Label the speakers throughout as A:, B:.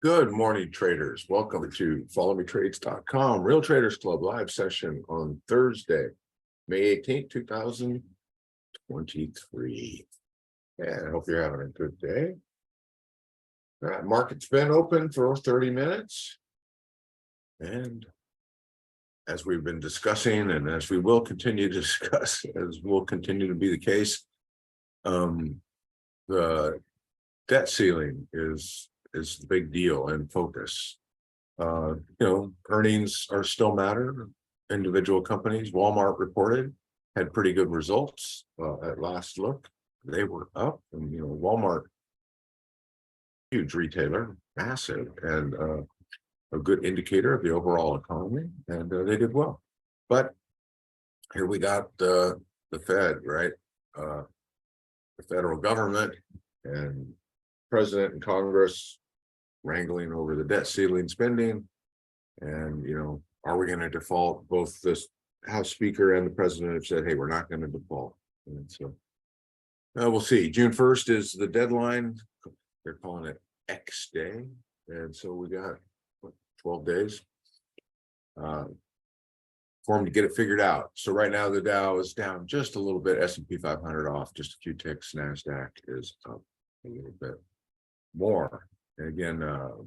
A: Good morning, traders. Welcome to followmetrades.com Real Traders Club live session on Thursday, May 18th, 2023. And I hope you're having a good day. All right, market's been open for 30 minutes. And as we've been discussing, and as we will continue to discuss, as will continue to be the case, the debt ceiling is the big deal and focus. Earnings are still matter. Individual companies, Walmart reported, had pretty good results at last look. They were up, and Walmart, huge retailer, massive, and a good indicator of the overall economy, and they did well. But here we got the Fed, right? The federal government and President and Congress wrangling over the debt ceiling spending, and are we going to default? Both this House Speaker and the President have said, hey, we're not going to default. And so we'll see. June 1st is the deadline. They're calling it X day, and so we got 12 days for them to get it figured out. So right now the Dow is down just a little bit, S&P 500 off just a few ticks, NASDAQ is up a little bit more. And again,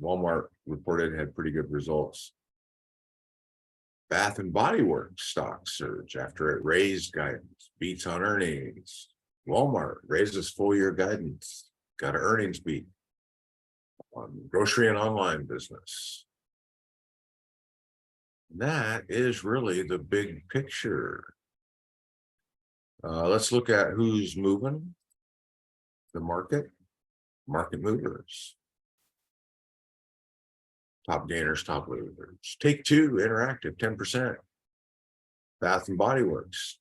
A: Walmart reported had pretty good results. Bath and Body Works stock surge after it raised guidance, beats on earnings. Walmart raises full year guidance, got an earnings beat on grocery and online business. That is really the big picture. Let's look at who's moving the market movers. Top gainers, top losers. Take Two Interactive, 10%. Bath and Body Works,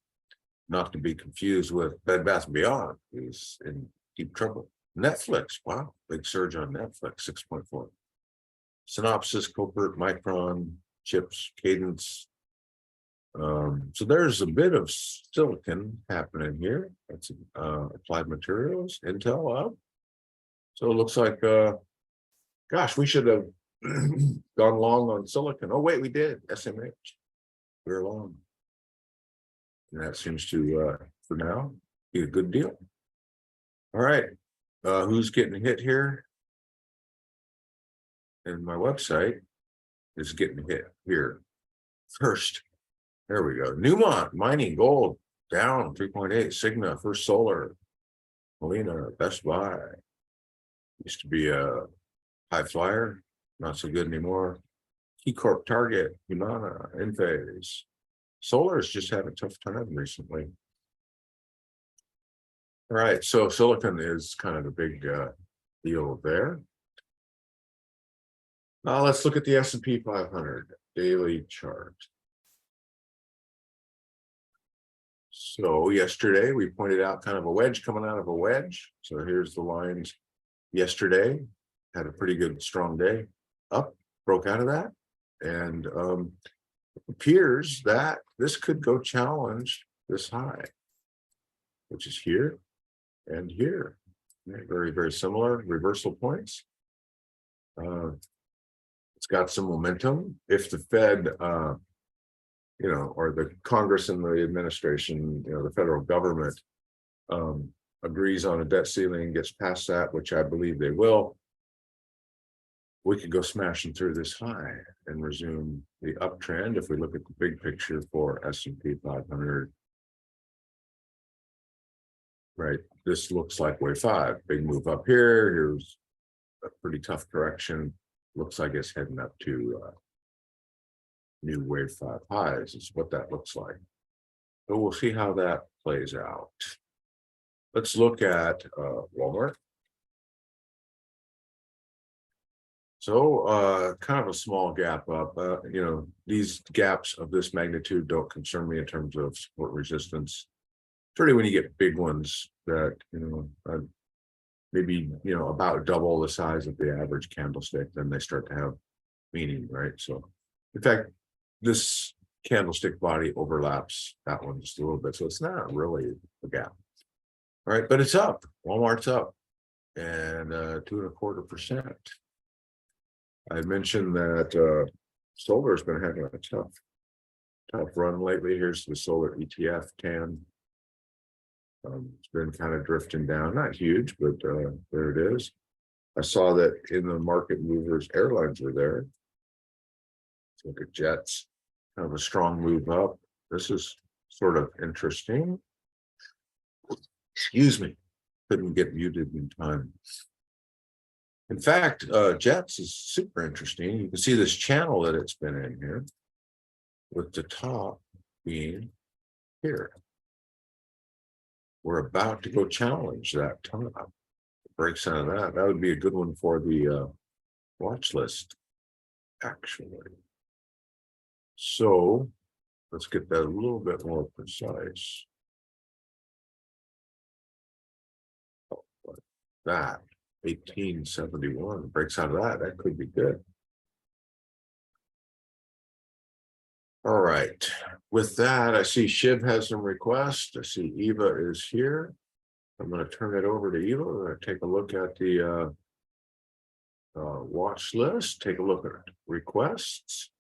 A: not to be confused with Bed Bath & Beyond, is in deep trouble. Netflix, wow, big surge on Netflix, 6.4. Synopsys, Copert, Micron, Chips, Cadence. So there's a bit of silicon happening here. That's Applied Materials, Intel up. So it looks like, gosh, we should have gone long on silicon. Oh, wait, we did. SMH. We're long. And that seems to, for now, be a good deal. All right. Who's getting hit here? And my website is getting hit here first. There we go. Newmont Mining Gold down 3.8. Cigna, First Solar, Molina, Best Buy. Used to be a high flyer, not so good anymore. Key Corp, Target, Humana, Enphase. Solar has just had a tough time recently. All right, so silicon is kind of the big deal there. Now let's look at the S&P 500 daily chart. So yesterday we pointed out kind of a wedge coming out of a wedge. So here's the lines. Yesterday had a pretty good strong day, up, broke out of that, and it appears that this could go challenge this high, which is here and here. Very, very similar reversal points. It's got some momentum. If the Fed, or the Congress and the administration, the federal government agrees on a debt ceiling, gets past that, which I believe they will, we could go smashing through this high and resume the uptrend. If we look at the big picture for S&P 500, right, this looks like wave 5, big move up here. Here's a pretty tough correction. Looks like it's heading up to new wave 5 highs is what that looks like. So we'll see how that plays out. Let's look at Walmart. So kind of a small gap up. These gaps of this magnitude don't concern me in terms of support resistance. Certainly when you get big ones that, maybe, about double the size of the average candlestick, then they start to have meaning, right? So in fact, this candlestick body overlaps that one just a little bit. So it's not really a gap. All right, but it's up. Walmart's up, and 2.25%. I mentioned that solar's been having a tough run lately. Here's the solar ETF 10. It's been kind of drifting down, not huge, but there it is. I saw that in the market movers, airlines were there. Let's look at jets, kind of a strong move up. This is sort of interesting. Excuse me, couldn't get muted in time. In fact, jets is super interesting. You can see this channel that it's been in here, with the top being here. We're about to go challenge that top. Breaks out of that. That would be a good one for the watch list, actually. So let's get that a little bit more precise. Like that 1871 breaks out of that. That could be good. All right. With that, I see Shiv has some requests. I see Eva is here. I'm going to turn it over to Eva. We're going to take a look at the watch list. Take a look at requests.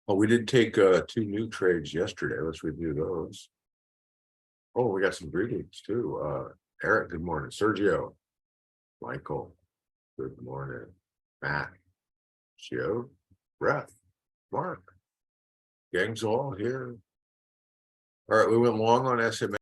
A: Oh, we did take 2 new trades yesterday. Let's review those. Oh, we got some greetings too. Eric, good morning. Sergio, Michael, good morning. Matt, Joe, Brett, Mark, gang's all here. All right, we went long on SMA.